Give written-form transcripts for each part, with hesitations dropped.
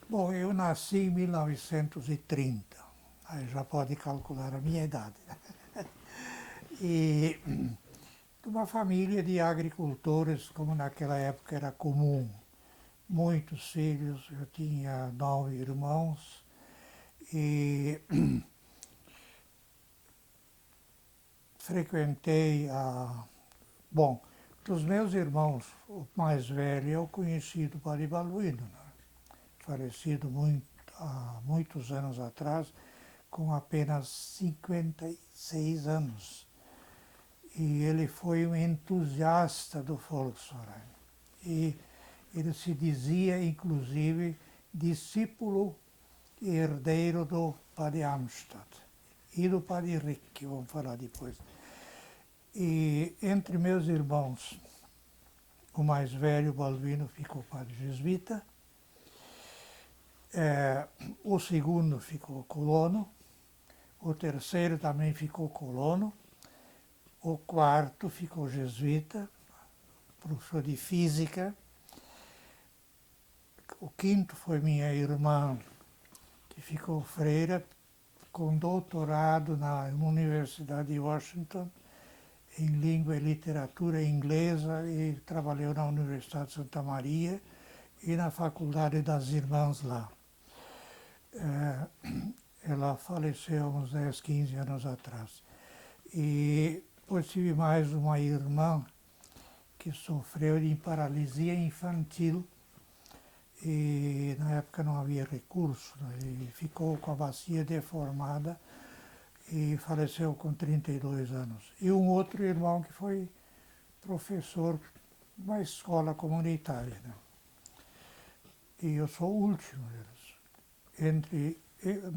Bom, eu nasci em 1930, aí já pode calcular a minha idade. E de uma família de agricultores, como naquela época era comum. Muitos filhos, eu tinha 9 irmãos e frequentei a... Bom, dos meus irmãos, o mais velho é o conhecido Padre Balduino, né? Falecido há muitos anos atrás, com apenas 56 anos. E ele foi um entusiasta do Volksverein. E ele se dizia, inclusive, discípulo e herdeiro do Padre Amstad e do Padre Rick, que vamos falar depois. E entre meus irmãos, o mais velho, Balduino, ficou padre jesuíta, o segundo ficou colono, o terceiro também ficou colono, o quarto ficou jesuíta, professor de física, o quinto foi minha irmã, que ficou freira, com doutorado na Universidade de Washington, em língua e literatura inglesa, e trabalhou na Universidade de Santa Maria e na Faculdade das Irmãs lá. Ela faleceu há uns 10, 15 anos atrás. E depois tive mais uma irmã que sofreu de paralisia infantil e na época não havia recurso, né? E ficou com a bacia deformada e faleceu com 32 anos. E um outro irmão que foi professor de uma escola comunitária, né? E eu sou o último deles. Entre eu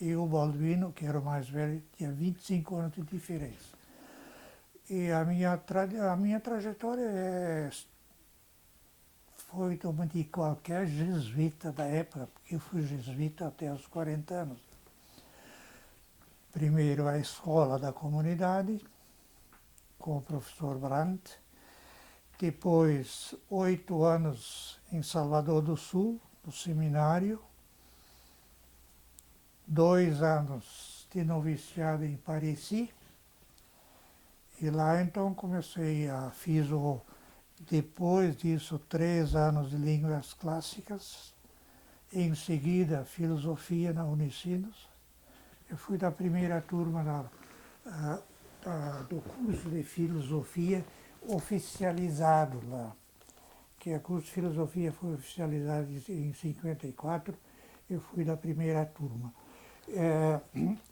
e o Balduino, que era o mais velho, tinha 25 anos de diferença. E a minha trajetória foi como de qualquer jesuíta da época, porque eu fui jesuíta até os 40 anos. Primeiro a escola da comunidade, com o professor Brandt, depois 8 anos em Salvador do Sul, no seminário, 2 anos de noviciado em Parissi, e lá então depois disso 3 anos de línguas clássicas, em seguida filosofia na Unicinos. Eu fui da primeira turma do curso de filosofia oficializado lá, que o curso de filosofia foi oficializado em 54, eu fui da primeira turma.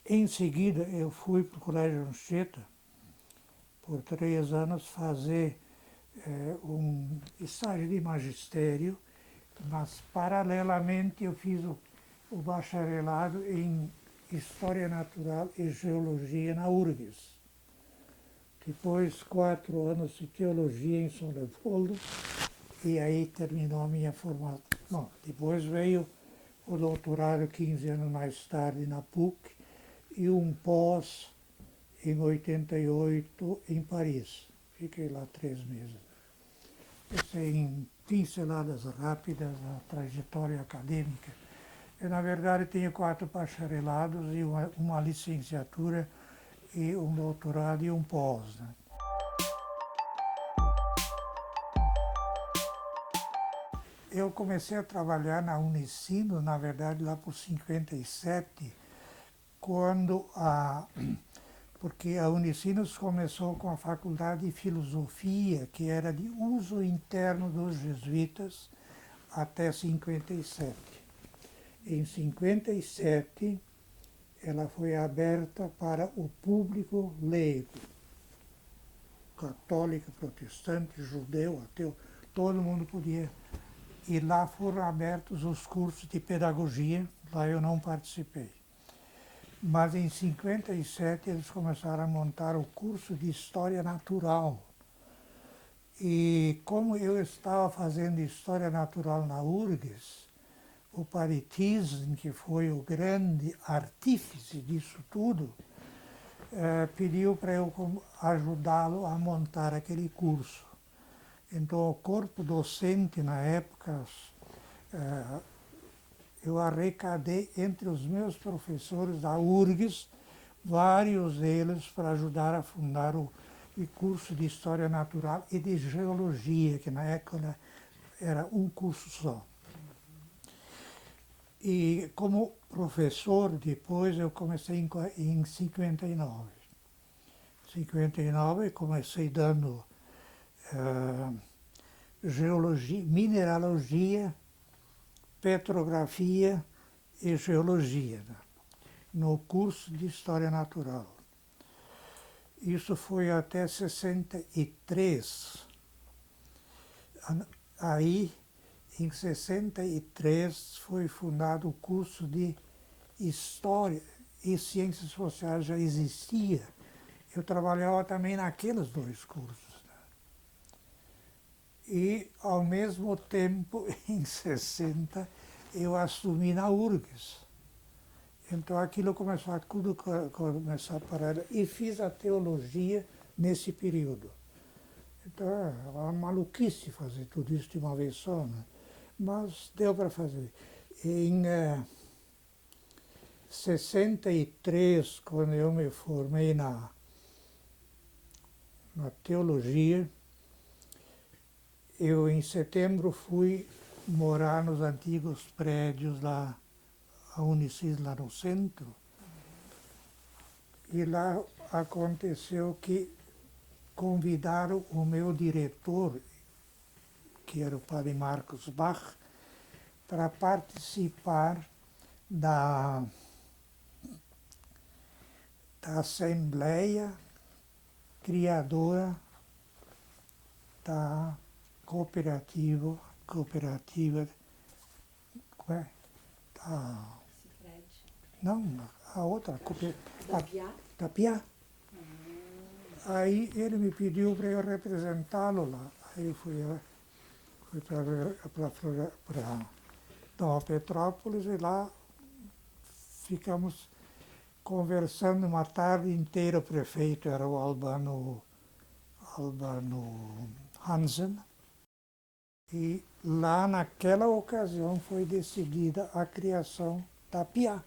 Em seguida, eu fui para o Colégio Anchieta, por 3 anos, fazer um estágio de magistério, mas paralelamente eu fiz o bacharelado em História Natural e Geologia na URGS. Depois 4 anos de Teologia em São Leopoldo, e aí terminou a minha formação. Bom, depois veio o doutorado 15 anos mais tarde na PUC e um pós em 88 em Paris. Fiquei lá 3 meses. Essa é em pinceladas rápidas a trajetória acadêmica. Eu, na verdade, tenho 4 bacharelados e uma licenciatura e um doutorado e um pós, né? Eu comecei a trabalhar na Unicinos, na verdade, lá por 57, porque a Unicinos começou com a Faculdade de Filosofia, que era de uso interno dos jesuítas, até 57. Em 57, ela foi aberta para o público leigo, católico, protestante, judeu, ateu, todo mundo podia. E lá foram abertos os cursos de pedagogia, lá eu não participei. Mas em 57 eles começaram a montar o curso de História Natural. E como eu estava fazendo História Natural na URGS, o Padre Thyssen, que foi o grande artífice disso tudo, pediu para eu ajudá-lo a montar aquele curso. Então o corpo docente na época, eu arrecadei entre os meus professores da URGS, vários deles para ajudar a fundar o curso de História Natural e de Geologia, que na época era um curso só. E como professor, depois eu comecei em 59. Em 59 comecei dando geologia, mineralogia, petrografia e geologia, né, no curso de História Natural. Isso foi até 63. Aí, em 63, foi fundado o curso de História e Ciências Sociais, já existia. Eu trabalhava também naqueles dois cursos. E, ao mesmo tempo, em 60, eu assumi na URGS. Então aquilo começou a tudo começar a parar. E fiz a teologia nesse período. Então é uma maluquice fazer tudo isso de uma vez só, né? Mas deu para fazer. Em 63, quando eu me formei na teologia, eu em setembro fui morar nos antigos prédios lá, a Unicis lá no centro, e lá aconteceu que convidaram o meu diretor, que era o padre Marcos Bach, para participar da Assembleia Criadora da cooperativa da, não, a outra, da Piá. Aí ele me pediu para eu representá-lo lá. Aí eu fui para Nova Petrópolis e lá ficamos conversando uma tarde inteira. O prefeito era o Albano Hansen. E lá naquela ocasião foi decidida a criação da Piá.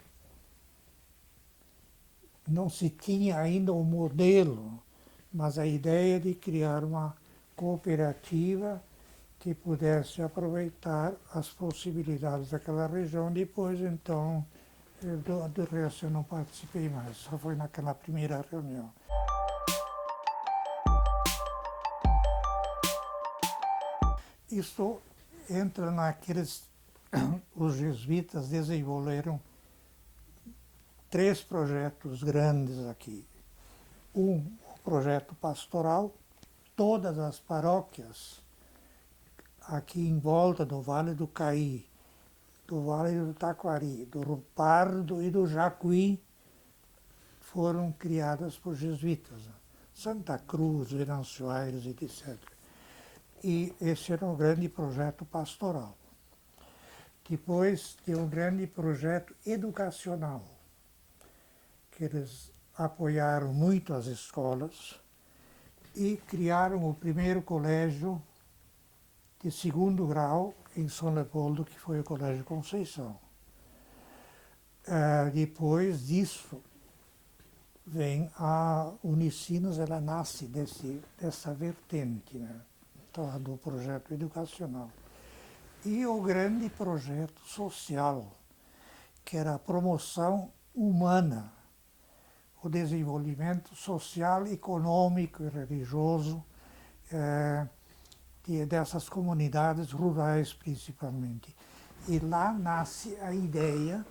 Não se tinha ainda o modelo, mas a ideia de criar uma cooperativa que pudesse aproveitar as possibilidades daquela região. Depois, então, do resto eu não participei mais, só foi naquela primeira reunião. Isso entra naqueles... Os jesuítas desenvolveram 3 projetos grandes aqui. O projeto pastoral, todas as paróquias aqui em volta do Vale do Caí, do Vale do Taquari, do Rio Pardo e do Jacuí foram criadas por jesuítas. Santa Cruz, Venâncio Aires, etc. E esse era um grande projeto pastoral. Depois tem um grande projeto educacional, que eles apoiaram muito as escolas e criaram o primeiro colégio de 2º grau em São Leopoldo, que foi o Colégio Conceição. Depois disso, vem a Unicinos, ela nasce dessa vertente, né, do projeto educacional. E o grande projeto social, que era a promoção humana, o desenvolvimento social, econômico e religioso dessas comunidades rurais, principalmente. E lá nasce a ideia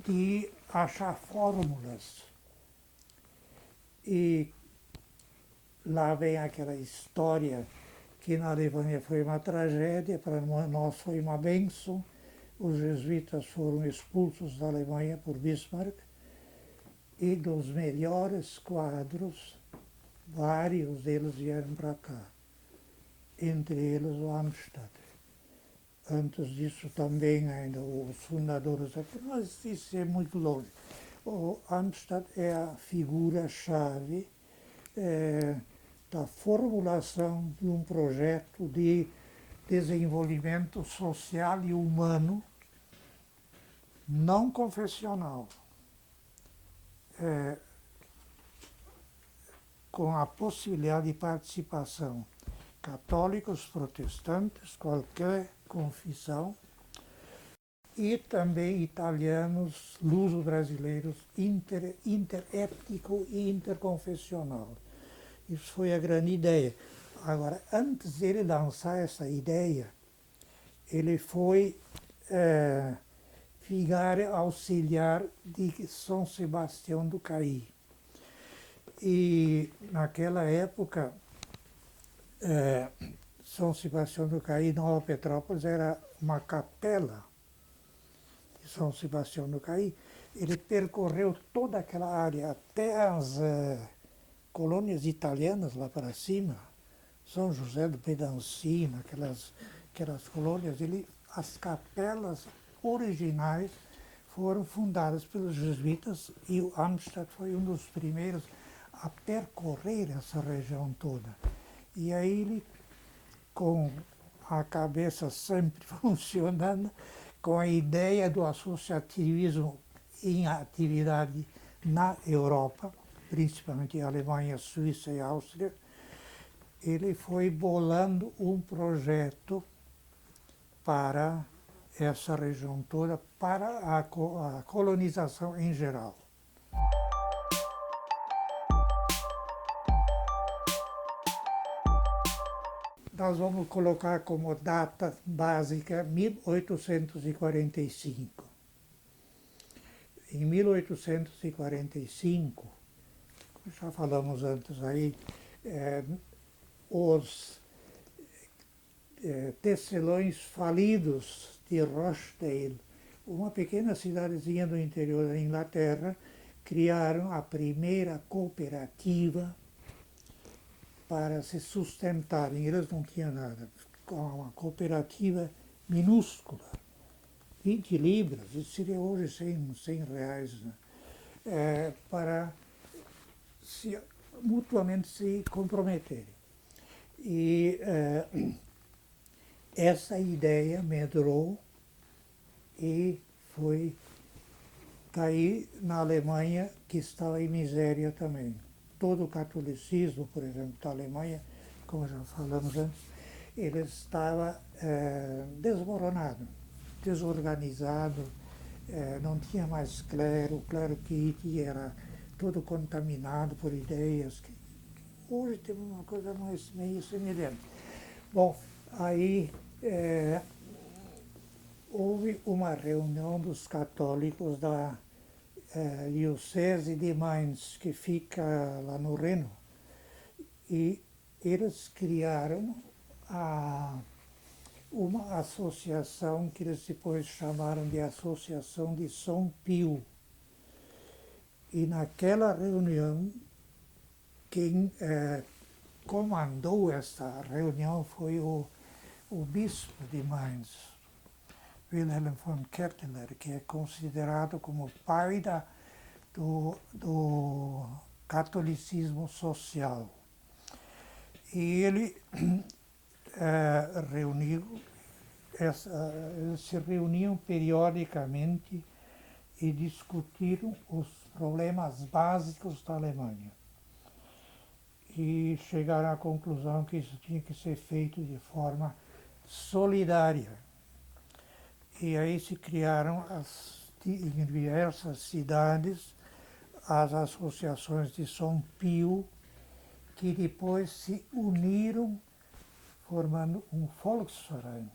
de achar fórmulas. E lá vem aquela história que na Alemanha foi uma tragédia, para nós foi uma bênção. Os jesuítas foram expulsos da Alemanha por Bismarck, e dos melhores quadros, vários deles vieram para cá, entre eles o Amstadt. Antes disso também ainda os fundadores aqui, mas isso é muito longe. O Amstadt é a figura-chave da formulação de um projeto de desenvolvimento social e humano não confessional, com a possibilidade de participação católicos, protestantes, qualquer confissão, e também italianos, luso-brasileiros, interétnico e interconfessional. Isso foi a grande ideia. Agora, antes de ele lançar essa ideia, ele foi vigário auxiliar de São Sebastião do Caí. E naquela época, São Sebastião do Caí, Nova Petrópolis, era uma capela de São Sebastião do Caí. Ele percorreu toda aquela área até as colônias italianas lá para cima, São José do Pedancino, aquelas colônias. As capelas originais foram fundadas pelos jesuítas e o Amstadt foi um dos primeiros a percorrer essa região toda. E aí ele, com a cabeça sempre funcionando, com a ideia do associativismo em atividade na Europa, principalmente Alemanha, Suíça e Áustria, ele foi bolando um projeto para essa região toda, para a colonização em geral. Nós vamos colocar como data básica 1845. Em 1845, como já falamos antes aí, os tecelões falidos de Rochdale, uma pequena cidadezinha do interior da Inglaterra, criaram a primeira cooperativa para se sustentarem. Eles não tinham nada. Uma cooperativa minúscula, 20 libras, isso seria hoje 100 reais, né? Para mutuamente se comprometerem. E essa ideia medrou e foi cair na Alemanha, que estava em miséria também. Todo o catolicismo, por exemplo, da Alemanha, como já falamos antes, ele estava desmoronado, desorganizado, não tinha mais clero, o clero que era todo contaminado por ideias. Hoje tem uma coisa meio semelhante. Bom, aí houve uma reunião dos católicos da Diocese de Mainz, que fica lá no Reno, e eles criaram uma associação que eles depois chamaram de Associação de São Pio. E naquela reunião, quem comandou essa reunião foi o bispo de Mainz, Wilhelm von Ketteler, que é considerado como o pai do catolicismo social. E ele eles se reuniam periodicamente e discutiram os problemas básicos da Alemanha. E chegaram à conclusão que isso tinha que ser feito de forma solidária. E aí se criaram em diversas cidades as associações de São Pio, que depois se uniram formando um Volksverein.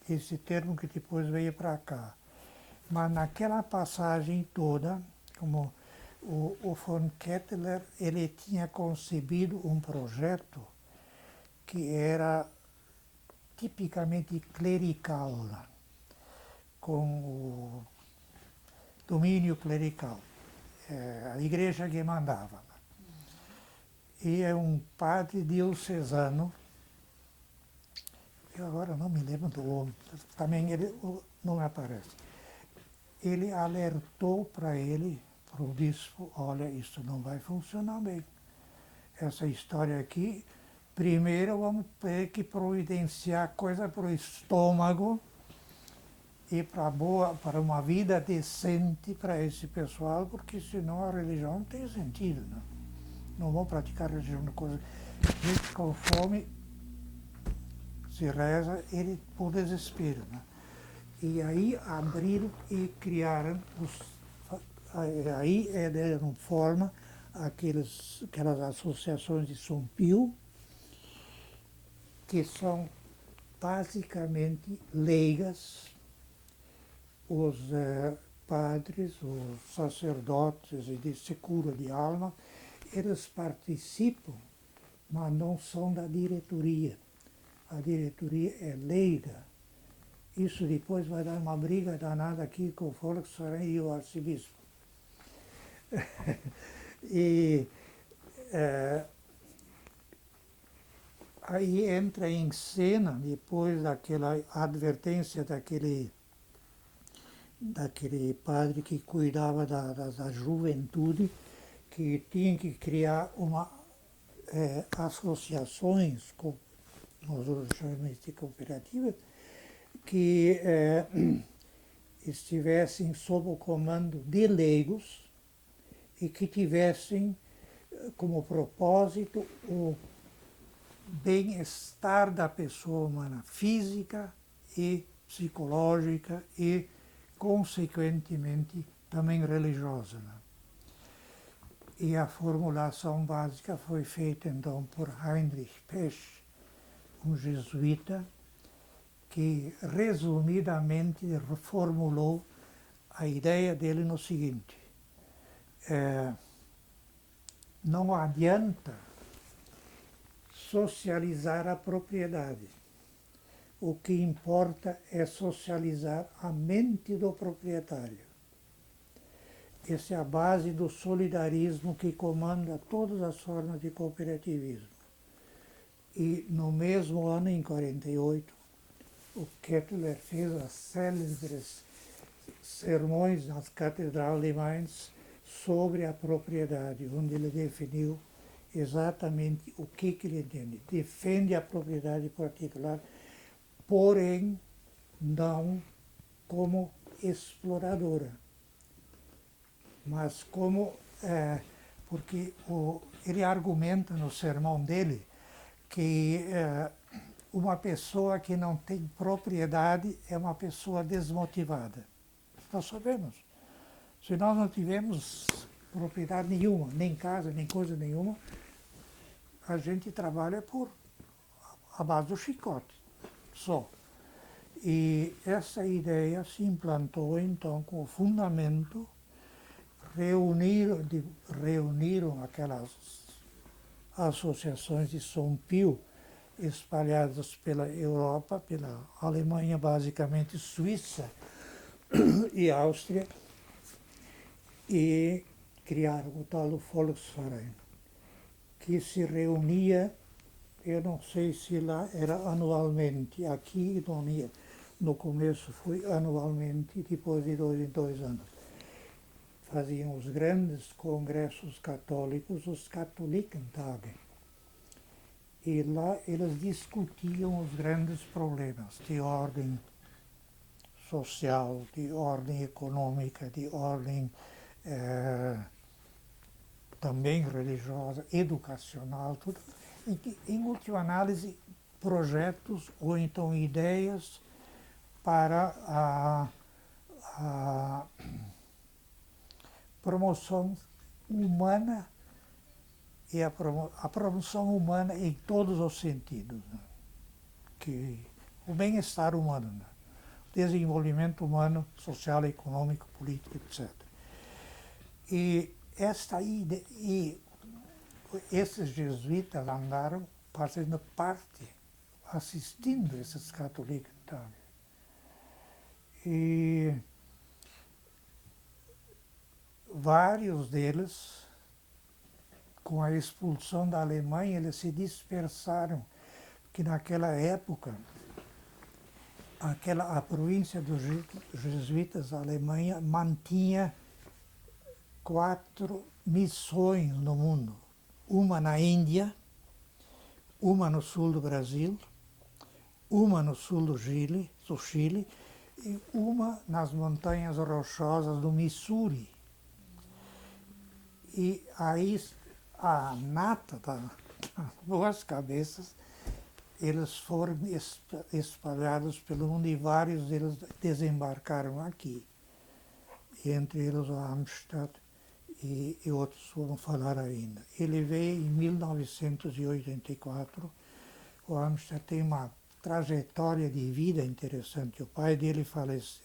Esse termo que depois veio para cá. Mas naquela passagem toda, como o von Ketteler, ele tinha concebido um projeto que era tipicamente clerical, com o domínio clerical, a igreja que mandava. E é um padre diocesano, eu agora não me lembro do nome, também ele não aparece. Ele alertou para o bispo, olha, isso não vai funcionar bem. Essa história aqui, primeiro vamos ter que providenciar coisa para o estômago e para uma vida decente para esse pessoal, porque senão a religião não tem sentido, né? Não vão praticar religião de coisa. Gente com fome se reza ele por desespero, né? E aí abriram e criaram aí deram forma aquelas associações de São Pio, que são basicamente leigas. Os padres, os sacerdotes e de cura de alma, eles participam, mas não são da diretoria. A diretoria é leiga. Isso depois vai dar uma briga danada aqui com o Volksverein e o arcebispo. E aí entra em cena, depois daquela advertência daquele padre que cuidava da juventude, que tinha que criar associações, nós chamamos de cooperativas, que estivessem sob o comando de leigos e que tivessem como propósito o bem-estar da pessoa humana, física e psicológica e, consequentemente, também religiosa, né? E a formulação básica foi feita, então, por Heinrich Pesch, um jesuíta, que, resumidamente, reformulou a ideia dele no seguinte: não adianta socializar a propriedade. O que importa é socializar a mente do proprietário. Essa é a base do solidarismo que comanda todas as formas de cooperativismo. E no mesmo ano, em 48, o Kettler fez as célebres sermões na Catedral de Mainz sobre a propriedade, onde ele definiu exatamente o que ele entende. Defende a propriedade particular, porém não como exploradora, mas como, porque ele argumenta no sermão dele que uma pessoa que não tem propriedade é uma pessoa desmotivada. Nós sabemos. Se nós não tivermos propriedade nenhuma, nem casa, nem coisa nenhuma, a gente trabalha a base do chicote, só. E essa ideia se implantou, então, com o fundamento, reuniram aquelas associações de São Pio, espalhadas pela Europa, pela Alemanha, basicamente Suíça e Áustria, e criaram o tal do Volksverein, que se reunia, eu não sei se lá era anualmente, aqui no começo foi anualmente, depois de 2 em 2 anos. Faziam os grandes congressos católicos, os Katholikentage. E lá eles discutiam os grandes problemas de ordem social, de ordem econômica, de ordem também religiosa, educacional, tudo. Em última análise, projetos ou então ideias para a promoção humana e a promoção humana em todos os sentidos, né? Que o bem-estar humano, né? Desenvolvimento humano, social, econômico, político, etc. E esses jesuítas andaram fazendo parte, assistindo esses católicos. E vários deles, com a expulsão da Alemanha, eles se dispersaram, que naquela época a província dos jesuítas, a Alemanha, mantinha 4 missões no mundo. Uma na Índia, uma no sul do Brasil, uma no sul do Chile e uma nas montanhas rochosas do Missouri. E aí a nata das duas cabeças, eles foram espalhados pelo mundo e vários deles desembarcaram aqui. Entre eles o Amstadt e outros vão falar ainda. Ele veio em 1984. O Amstadt tem uma trajetória de vida interessante. O pai dele faleceu,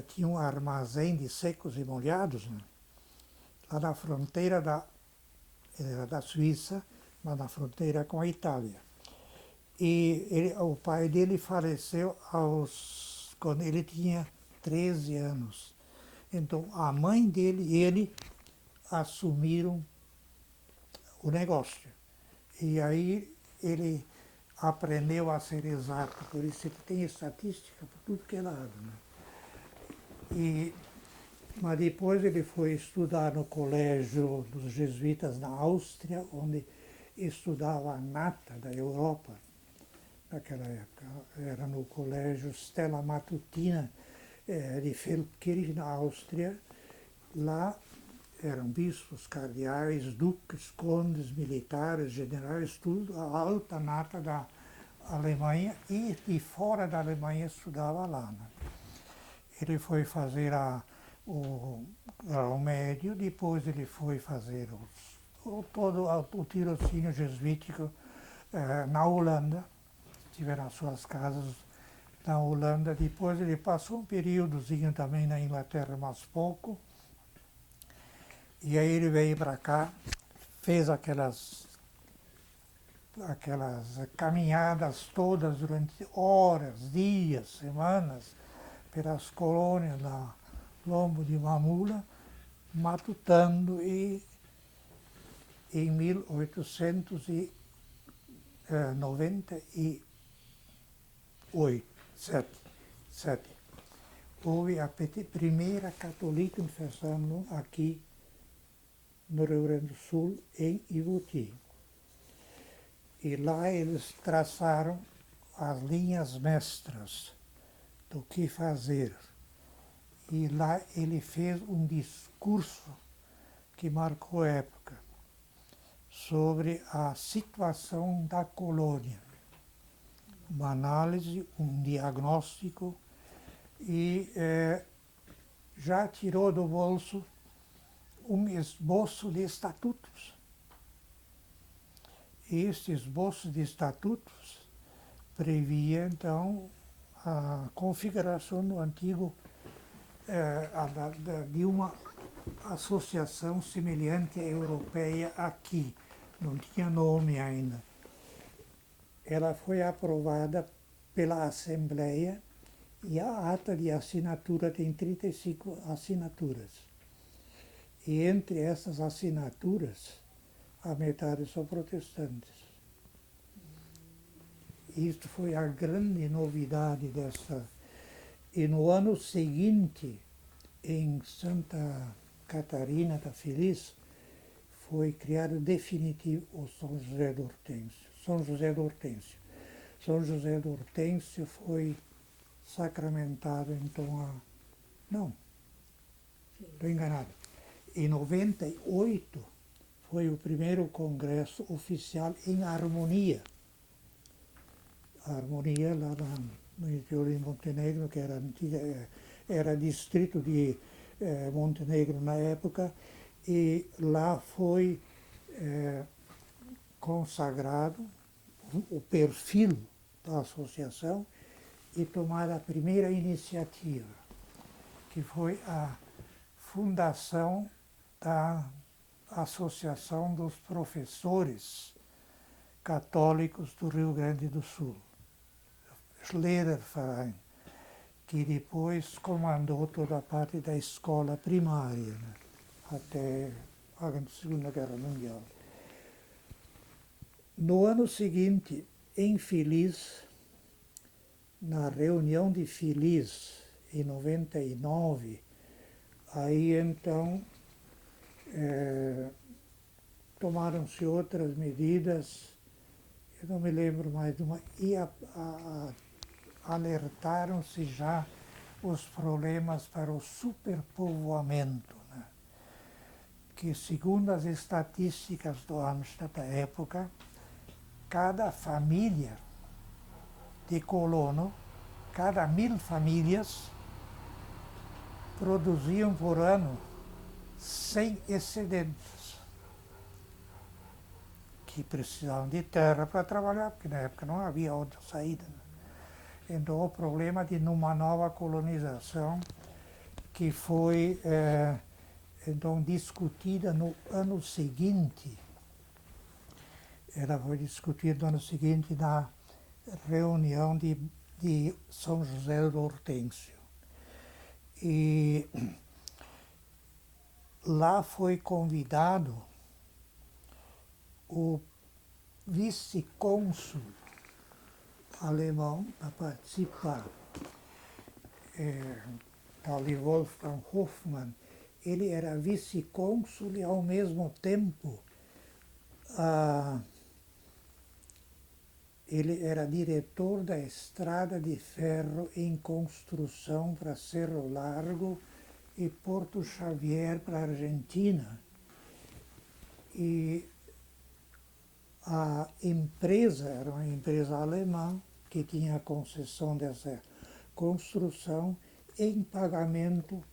tinha um armazém de secos e molhados, né? Lá na fronteira da Suíça, mas na fronteira com a Itália. E o pai dele faleceu quando ele tinha 13 anos. Então a mãe dele e ele assumiram o negócio. E aí ele aprendeu a ser exato, por isso ele tem estatística por tudo que é lado. Né? Mas depois ele foi estudar no colégio dos jesuítas na Áustria, onde estudava a nata da Europa naquela época. Era no colégio Stella Matutina de Feldkirch, na Áustria. Lá eram bispos, cardeais, duques, condes, militares, generais, tudo, a alta nata da Alemanha, e de fora da Alemanha estudava lá. Né? Ele foi fazer o grau médio, depois ele foi fazer todo o tirocínio jesuítico na Holanda, tiveram as suas casas na Holanda. Depois ele passou um períodozinho também na Inglaterra, mas pouco. E aí ele veio para cá, fez aquelas caminhadas todas durante horas, dias, semanas, pelas colônias lá, lombo de uma mula, matutando, e em 1897 houve a primeira Katholikenversammlung aqui no Rio Grande do Sul, em Ivoti. E lá eles traçaram as linhas mestras do que fazer. E lá ele fez um discurso que marcou época sobre a situação da colônia. Uma análise, um diagnóstico, e já tirou do bolso um esboço de estatutos. E este esboço de estatutos previa, então, a configuração do antigo, de uma associação semelhante à europeia aqui. Não tinha nome ainda. Ela foi aprovada pela Assembleia e a ata de assinatura tem 35 assinaturas. E entre essas assinaturas, a metade são protestantes. Isto foi a grande novidade dessa. E no ano seguinte, em Santa Catarina da Feliz, foi criado definitivo o São José do Hortêncio. São José do Hortêncio. São José do Hortêncio foi sacramentado, então, não, estou enganado. Em 98 foi o primeiro congresso oficial em harmonia. A harmonia lá no interior de Montenegro, que era distrito de Montenegro na época, e lá foi consagrado o perfil da associação e tomada a primeira iniciativa, que foi a fundação da Associação dos Professores Católicos do Rio Grande do Sul, Lederverein, que depois comandou toda a parte da escola primária, né, até a Segunda Guerra Mundial. No ano seguinte, em Feliz, na reunião de Feliz, em 99, aí então tomaram-se outras medidas, eu não me lembro mais de uma, e a alertaram-se já os problemas para o superpovoamento, né? Que, segundo as estatísticas do Amstrad da época, cada família de colono, cada 1000 famílias, produziam por ano 100 excedentes, que precisavam de terra para trabalhar, porque na época não havia outra saída, né? Então, o problema de numa nova colonização que foi então discutida no ano seguinte, ela foi discutida no ano seguinte na reunião de São José do Hortêncio. E lá foi convidado o vice-cônsul alemão para participar, tal de Wolfgang Hofmann. Ele era vice-cônsul e, ao mesmo tempo, ele era diretor da estrada de ferro em construção para Cerro Largo e Porto Xavier para a Argentina. E a empresa era uma empresa alemã que tinha a concessão dessa construção. Em pagamento,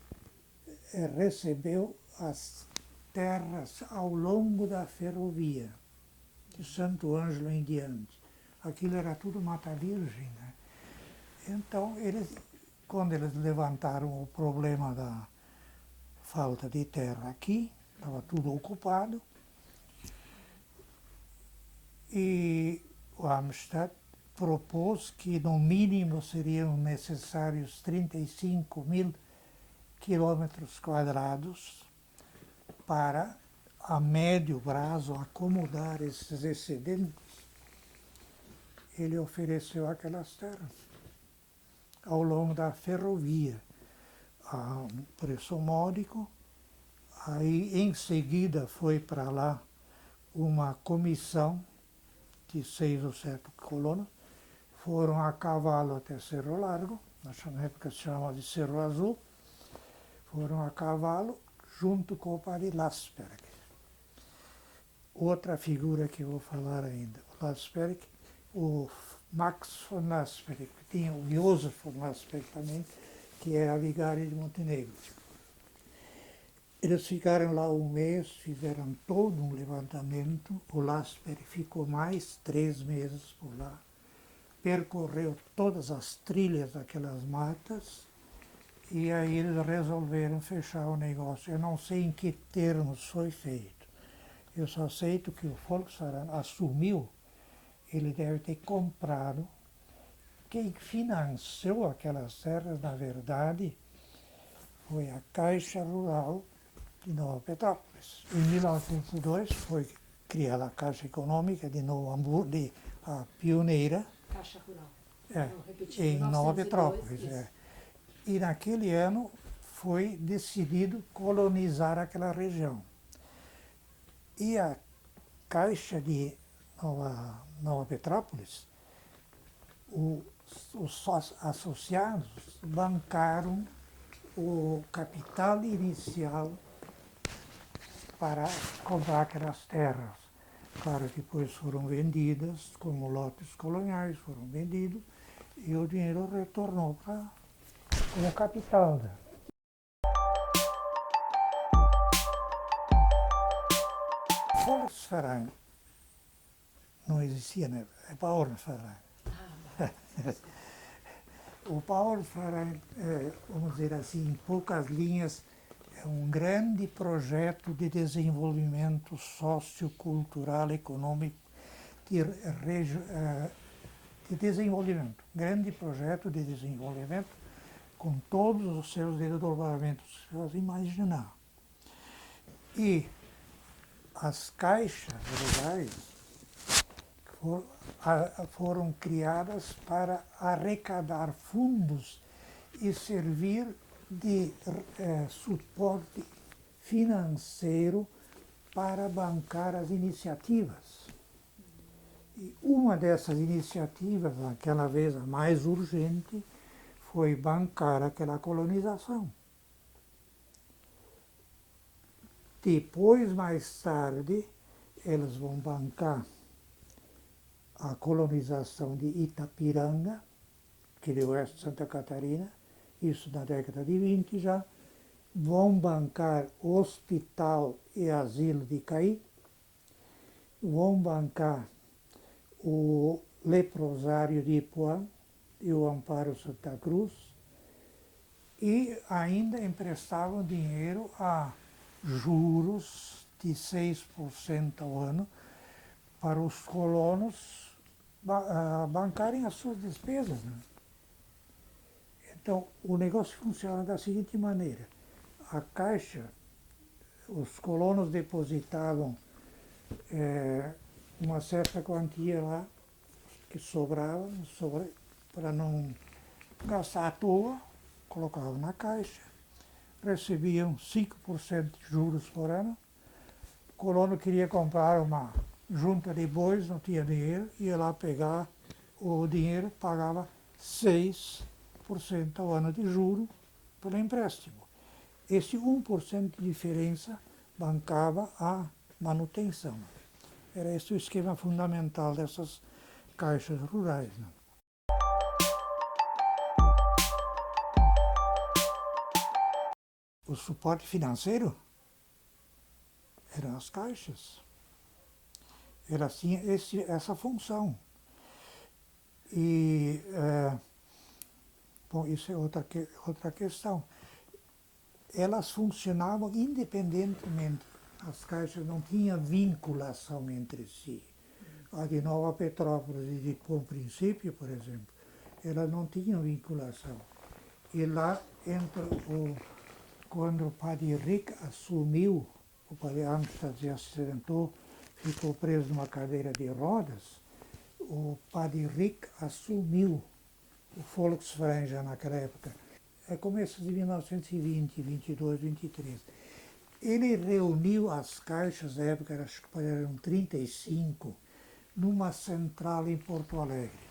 recebeu as terras ao longo da ferrovia, de Santo Ângelo em diante. Aquilo era tudo mata virgem, né? Então, quando eles levantaram o problema da falta de terra aqui, estava tudo ocupado, e o Amstrad propôs que no mínimo seriam necessários 35.000 quilômetros quadrados para, a médio prazo, acomodar esses excedentes. Ele ofereceu aquelas terras ao longo da ferrovia a um preço módico. Aí, em seguida, foi para lá uma comissão de 6 ou 7 colonos, foram a cavalo até Cerro Largo, na época se chamava de Cerro Azul, foram a cavalo junto com o padre Lasberg. Outra figura que eu vou falar ainda, o Lasberg, o Max von Lasberg, tinha o Josef von Lasberg também, que era vigário de Montenegro. Eles ficaram lá um mês, fizeram todo um levantamento. O Lasberg ficou mais 3 meses por lá, percorreu todas as trilhas daquelas matas, e aí eles resolveram fechar o negócio. Eu não sei em que termos foi feito. Eu só sei que o Volkswagen assumiu, ele deve ter comprado. Quem financiou aquelas terras, na verdade, foi a Caixa Rural de Nova Petrópolis. Em 1902 foi criada a Caixa Econômica de Novo Hamburgo, a pioneira. Caixa Rural. Em Nova Petrópolis. E naquele ano foi decidido colonizar aquela região. E a Caixa de Nova Petrópolis, os associados bancaram o capital inicial para comprar aquelas terras. Claro que depois foram vendidas, como lotes coloniais foram vendidos, e o dinheiro retornou para o capital. Volkswagen não existia, né? É Powerverein. O Powerverein, vamos dizer assim, em poucas linhas, é um grande projeto de desenvolvimento sociocultural, econômico, de desenvolvimento. Grande projeto de desenvolvimento com todos os seus desdobramentos que você imaginar. E as caixas rurais foram criadas para arrecadar fundos e servir de suporte financeiro para bancar as iniciativas. E uma dessas iniciativas, aquela vez a mais urgente, foi bancar aquela colonização. Depois, mais tarde, eles vão bancar a colonização de Itapiranga, que é o oeste de Santa Catarina, isso na década de 20 já, vão bancar hospital e asilo de Caí, vão bancar o leprosário de Ipuã e o Amparo Santa Cruz, e ainda emprestavam dinheiro a juros de 6% ao ano para os colonos bancarem as suas despesas. Né? Então, o negócio funciona da seguinte maneira. A Caixa, os colonos depositavam uma certa quantia lá, que sobrava, para não gastar à toa, colocavam na Caixa, recebiam 5% de juros por ano. O colono queria comprar uma junta de bois, não tinha dinheiro, ia lá pegar o dinheiro, pagava 6% ao ano de juro pelo empréstimo. Esse 1% de diferença bancava a manutenção. Era esse o esquema fundamental dessas caixas rurais. Né? O suporte financeiro eram as caixas. Elas tinham essa função. E, bom, isso é outra questão. Elas funcionavam independentemente. As caixas não tinham vinculação entre si. A de Nova Petrópolis e de Bom Princípio, por exemplo, elas não tinham vinculação. E lá entra quando o padre Rick assumiu, o padre Amstad se acidentou, ficou preso numa cadeira de rodas, o padre Rick assumiu o Volksverein já naquela época. É começo de 1920, 22, 23. Ele reuniu as caixas, na época acho que eram 35, numa central em Porto Alegre.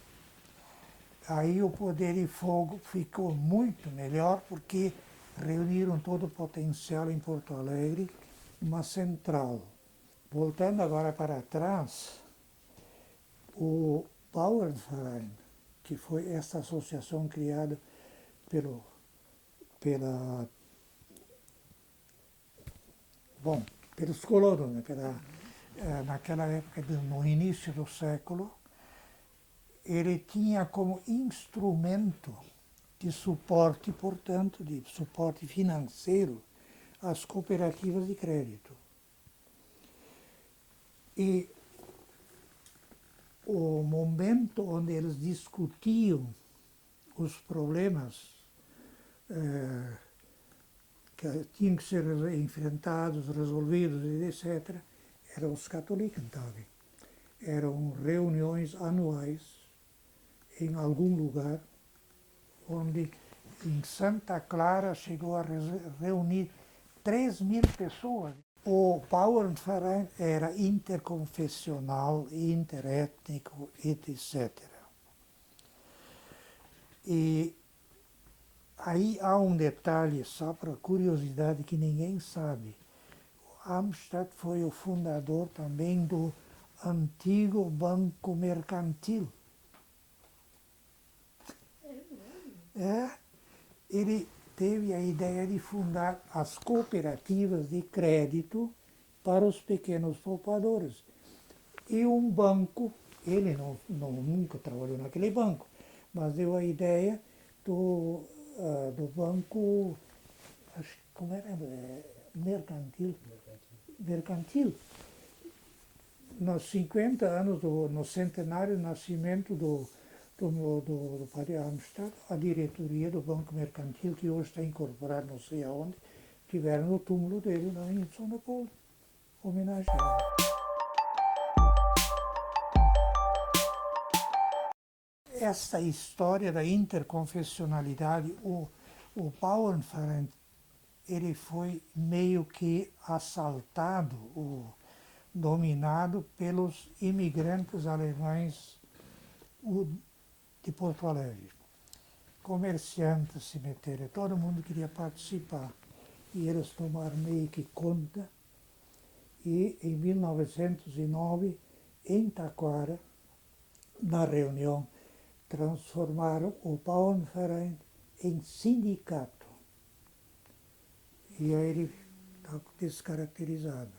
Aí o Poder de Fogo ficou muito melhor porque reuniram todo o potencial em Porto Alegre numa central. Voltando agora para trás, o Bauernverein, que foi essa associação criada pelos colonos, né? Naquela época, no início do século, ele tinha como instrumento de suporte, portanto, de suporte financeiro, as cooperativas de crédito. E o momento onde eles discutiam os problemas que tinham que ser enfrentados, resolvidos, etc., eram os Katolikentage. Eram reuniões anuais em algum lugar, onde em Santa Clara chegou a reunir 3.000 pessoas. O Bauernverein era interconfessional, interétnico, etc. E aí há um detalhe, só para curiosidade, que ninguém sabe. O Amstad foi o fundador também do antigo Banco Mercantil. Ele teve a ideia de fundar as cooperativas de crédito para os pequenos poupadores. E um banco, ele nunca trabalhou naquele banco, mas deu a ideia do banco, acho, como era? Mercantil. Nos 50 anos, no centenário do nascimento do padre Amstad, a diretoria do Banco Mercantil, que hoje está incorporado não sei aonde, tiveram no túmulo dele lá em São Leopoldo, homenageado. Essa história da interconfessionalidade, o Bauernverein, ele foi meio que assaltado, dominado pelos imigrantes alemães de Porto Alegre. Comerciantes se meteram, todo mundo queria participar. E eles tomaram meio que conta. E em 1909, em Taquara, na reunião, transformaram o Bauernverein em sindicato. E aí ele está descaracterizado.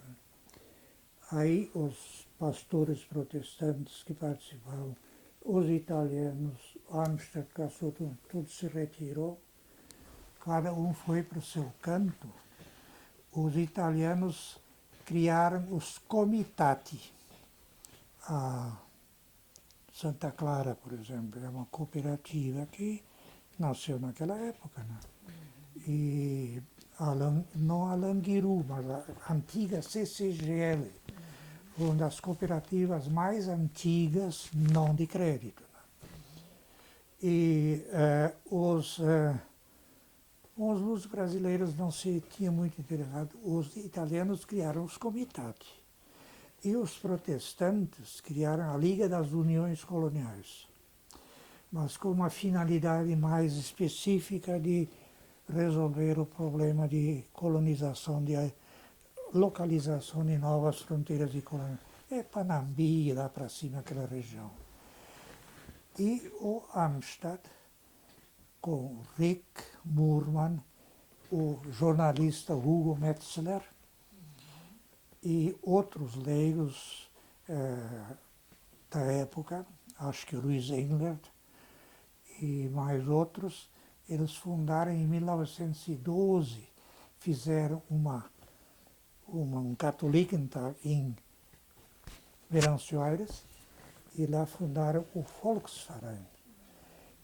Aí os pastores protestantes que participavam, os italianos, Amsterdã, Cassou, tudo se retirou, cada um foi para o seu canto. Os italianos criaram os comitati. A Santa Clara, por exemplo, é uma cooperativa que nasceu naquela época, né? E não a Languiru, mas a antiga CCGL, uma das cooperativas mais antigas não de crédito. Né? E os brasileiros não se tinham muito interessado, os italianos criaram os comitati. E os protestantes criaram a Liga das Uniões Coloniais, mas com uma finalidade mais específica de resolver o problema de colonização, de localização de novas fronteiras de colônia. É Panambi, lá para cima, aquela região. E o Amsterdã, com Rick Moorman, o jornalista Hugo Metzler e outros leigos da época, acho que Luiz Englert e mais outros, eles fundaram em 1912, fizeram um Katholikentag em Venâncio Aires e lá fundaram o Volksverein,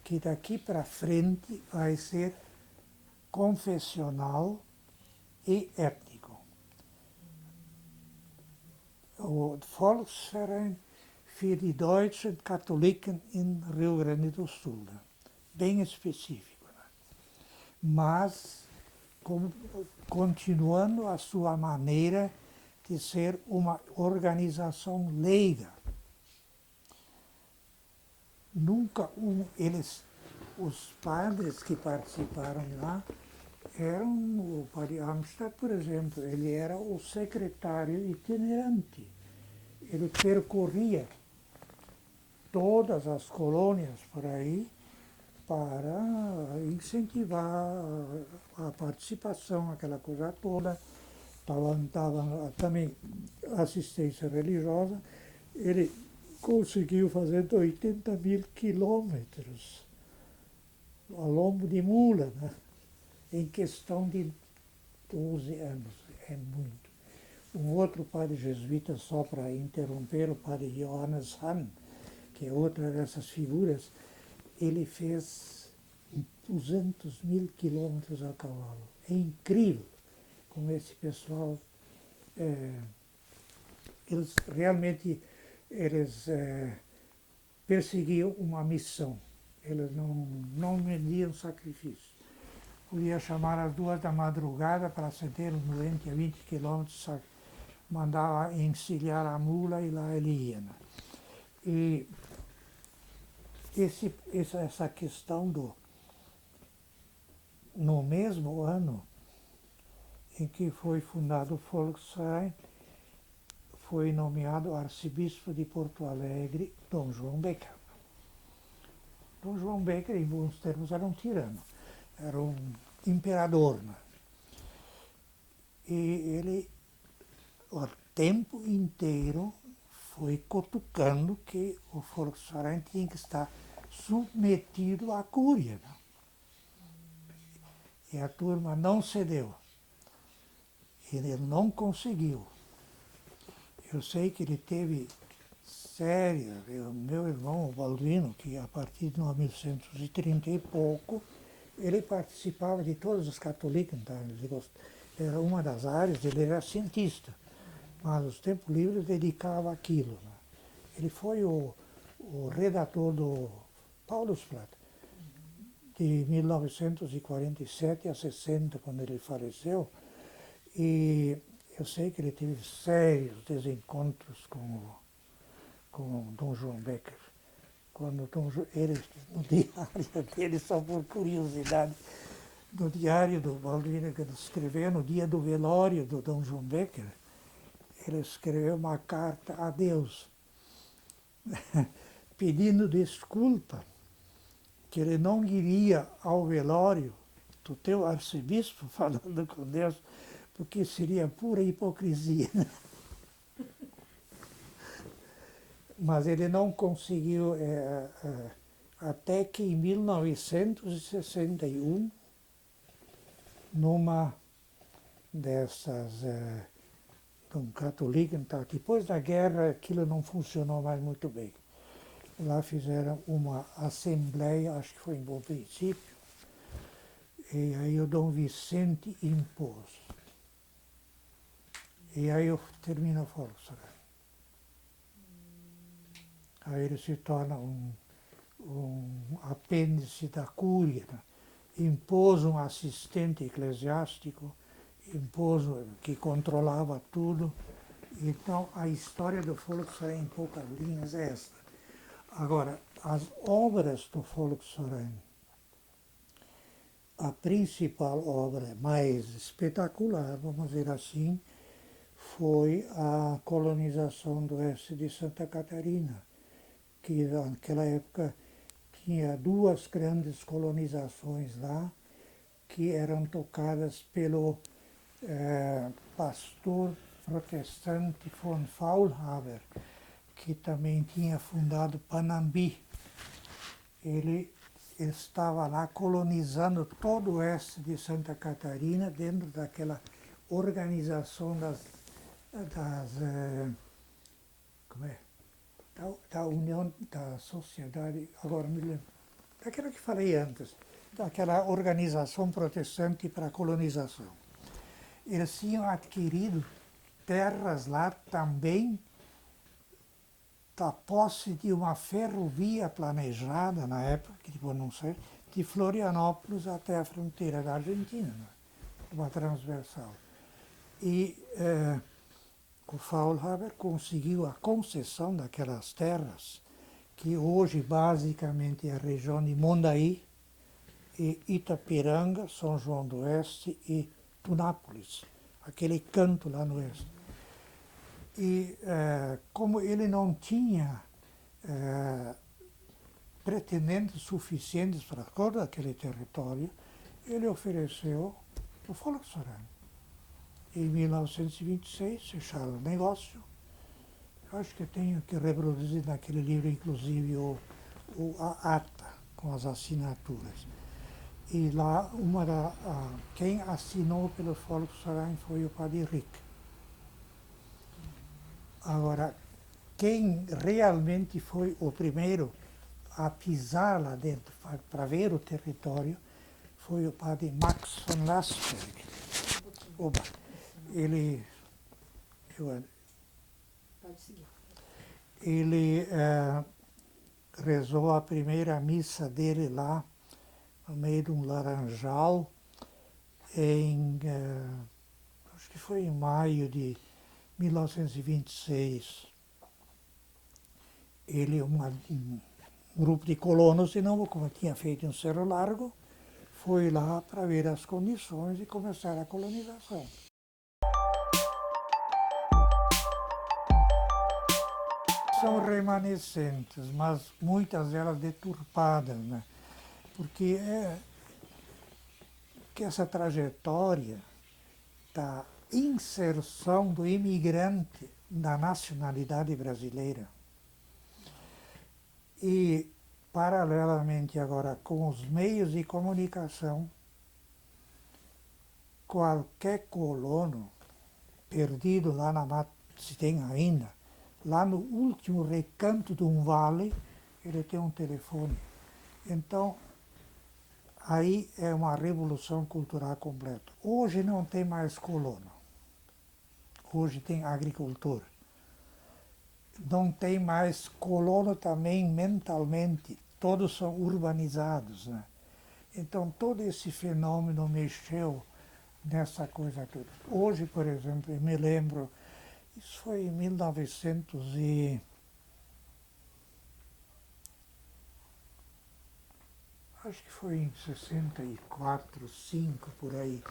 que daqui para frente vai ser confessional e étnico. O Volksverein für die deutschen Katholiken in Rio Grande do Sul, bem específico, né? Mas continuando a sua maneira de ser uma organização leiga. Nunca os padres que participaram lá eram, o padre Amsterdã, por exemplo, ele era o secretário itinerante. Ele percorria todas as colônias por aí para incentivar a participação, aquela coisa toda. Tava também assistência religiosa. Ele conseguiu fazer 80 mil quilômetros ao lombo de mula, né? Em questão de 12 anos. É muito. Um outro padre jesuíta, só para interromper, o padre Johannes Hahn, que é outra dessas figuras, ele fez 200 mil quilômetros a cavalo. É incrível como esse pessoal, eles realmente perseguiam uma missão. Eles não mediam sacrifício. Podia chamar às 2 da madrugada para acender um doente a 20 quilômetros, mandava encilhar a mula e lá ele ia. Né? E essa questão no mesmo ano em que foi fundado o Volksverein, foi nomeado arcebispo de Porto Alegre, Dom João Becker. Dom João Becker, em bons termos, era um tirano, era um imperador. Né? E ele, o tempo inteiro, foi cutucando que o Volksverein tinha que estar submetido à cúria. Né? E a turma não cedeu. Ele não conseguiu. Eu sei que ele teve séria, o meu irmão, o Baldino, que a partir de 1930 e pouco, ele participava de todos os católicos, então, era uma das áreas, ele era cientista, mas os tempos livres dedicava àquilo. Né? Ele foi o redator do Paulusblatt, de 1947 a 60, quando ele faleceu, e Eu sei que ele teve sérios desencontros com o Dom João Becker. Quando ele, no diário dele, só por curiosidade, no diário do Balduino, que ele escreveu no dia do velório do Dom João Becker, ele escreveu uma carta a Deus, pedindo desculpa, que ele não iria ao velório do teu arcebispo, falando com Deus, porque seria pura hipocrisia. Mas ele não conseguiu, até que em 1961, numa dessas, um católico, então, depois da guerra aquilo não funcionou mais muito bem. Lá fizeram uma assembleia, acho que foi em Bom Princípio, e aí o Dom Vicente impôs. E aí termina a Volkswagen. Aí ele se torna um apêndice da Cúria, né? Impôs um assistente eclesiástico, impôs que controlava tudo. Então a história do Volkswagen em poucas linhas é esta. Agora, as obras do Volkswagen, a principal obra mais espetacular, vamos dizer assim, foi a colonização do oeste de Santa Catarina, que naquela época tinha duas grandes colonizações lá, que eram tocadas pelo pastor protestante von Faulhaber, que também tinha fundado Panambi. Ele estava lá colonizando todo o oeste de Santa Catarina dentro daquela organização como é? Da União da Sociedade, agora me lembro, daquela que falei antes, daquela organização protestante para a colonização. Eles tinham adquirido terras lá também da posse de uma ferrovia planejada na época, que tipo, não sei, de Florianópolis até a fronteira da Argentina, né? Uma transversal. E o Faulhaber conseguiu a concessão daquelas terras, que hoje basicamente é a região de Mondaí, e Itapiranga, São João do Oeste e Tunápolis, aquele canto lá no oeste. E como ele não tinha pretendentes suficientes para todo aquele território, ele ofereceu o Volkswagen. Em 1926, fecharam o negócio. Eu acho que eu tenho que reproduzir naquele livro, inclusive, a ata com as assinaturas. E lá, quem assinou pelo Volkswagen foi o Padre Rick. Agora, quem realmente foi o primeiro a pisar lá dentro para ver o território foi o padre Max von Lassberg. Oba, ele, ele rezou a primeira missa dele lá, no meio de um laranjal, acho que foi em maio de 1926. Ele, um grupo de colonos de novo, como tinha feito em Cerro Largo, foi lá para ver as condições e começar a colonização. São remanescentes, mas muitas delas deturpadas, né? Porque que essa trajetória da inserção do imigrante na nacionalidade brasileira e, paralelamente agora, com os meios de comunicação, qualquer colono perdido lá na mata, se tem ainda, lá no último recanto de um vale, ele tem um telefone. Então, aí é uma revolução cultural completa. Hoje não tem mais colono. Hoje tem agricultor. Não tem mais colono também mentalmente. Todos são urbanizados, né? Então todo esse fenômeno mexeu nessa coisa toda. Hoje, por exemplo, eu me lembro, isso foi em 1900 e... acho que foi em 64, 5 por aí.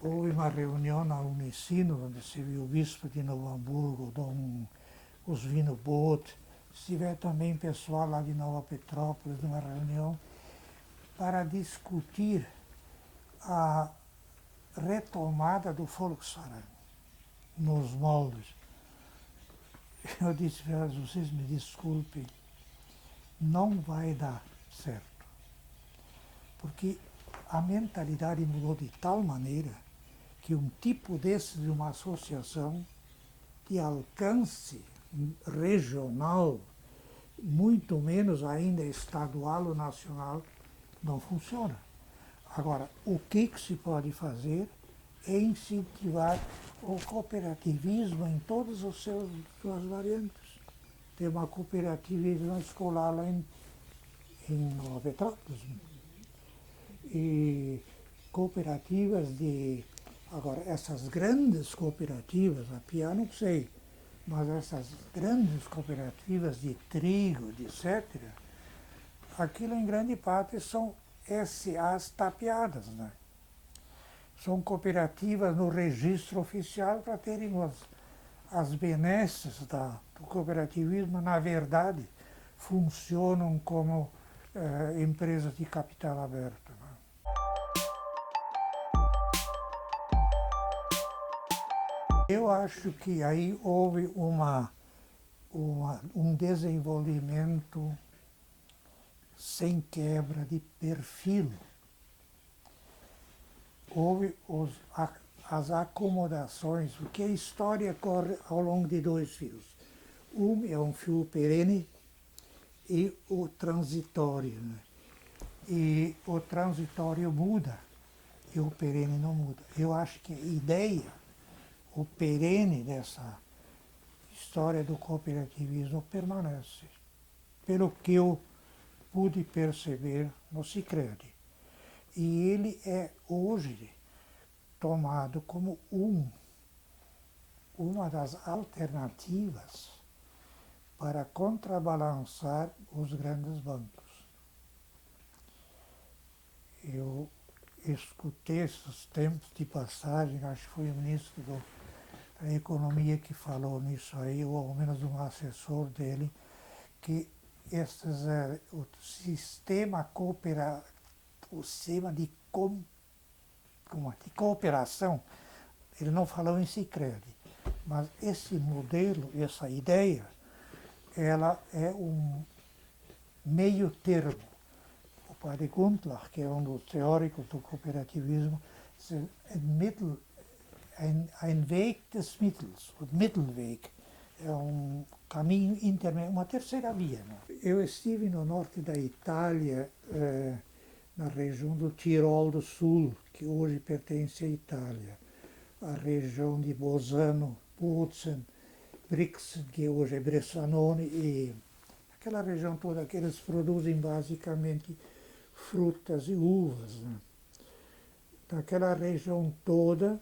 Houve uma reunião na Unicino, onde se viu o bispo de Novo Hamburgo, Dom Oswino Both, estiver também pessoal lá de Nova Petrópolis, numa reunião, para discutir a retomada do Volkswagen nos moldes. Eu disse para elas, vocês me desculpem, não vai dar certo, porque a mentalidade mudou de tal maneira que um tipo desse de uma associação de alcance regional, muito menos ainda estadual ou nacional, não funciona. Agora, o que se pode fazer é incentivar o cooperativismo em todas as suas variantes. Tem uma cooperativa escolar lá em Nova Petrópolis, e cooperativas de... Agora, essas grandes cooperativas, a PIA não sei, mas essas grandes cooperativas de trigo, etc., aquilo em grande parte são SAs tapeadas, né? São cooperativas no registro oficial para terem as benesses do cooperativismo, na verdade, funcionam como empresas de capital aberto. Né? Eu acho que aí houve um desenvolvimento sem quebra de perfil. Houve as acomodações, porque a história corre ao longo de dois fios. Um é um fio perene e o transitório. Né? E o transitório muda e o perene não muda. Eu acho que a ideia, o perene dessa história do cooperativismo permanece. Pelo que eu pude perceber no Sicredi. E ele é hoje tomado como uma das alternativas para contrabalançar os grandes bancos. Eu escutei esses tempos de passagem, acho que foi o ministro da Economia que falou nisso aí, ou ao menos um assessor dele, que o sistema o sistema de cooperação, ele não falou em Sicredi, mas esse modelo, essa ideia, ela é um meio termo. O padre Gundlach, que é um dos teóricos do cooperativismo, ein Weg des Mittels, o Mittelweg, é um caminho intermédio, uma terceira via. Né? Eu estive no norte da Itália, na região do Tirol do Sul, que hoje pertence à Itália, a região de Bolzano, Bozen, Brixen, que hoje é Bressanone, e aquela região toda que eles produzem basicamente frutas e uvas. Né? Naquela região toda,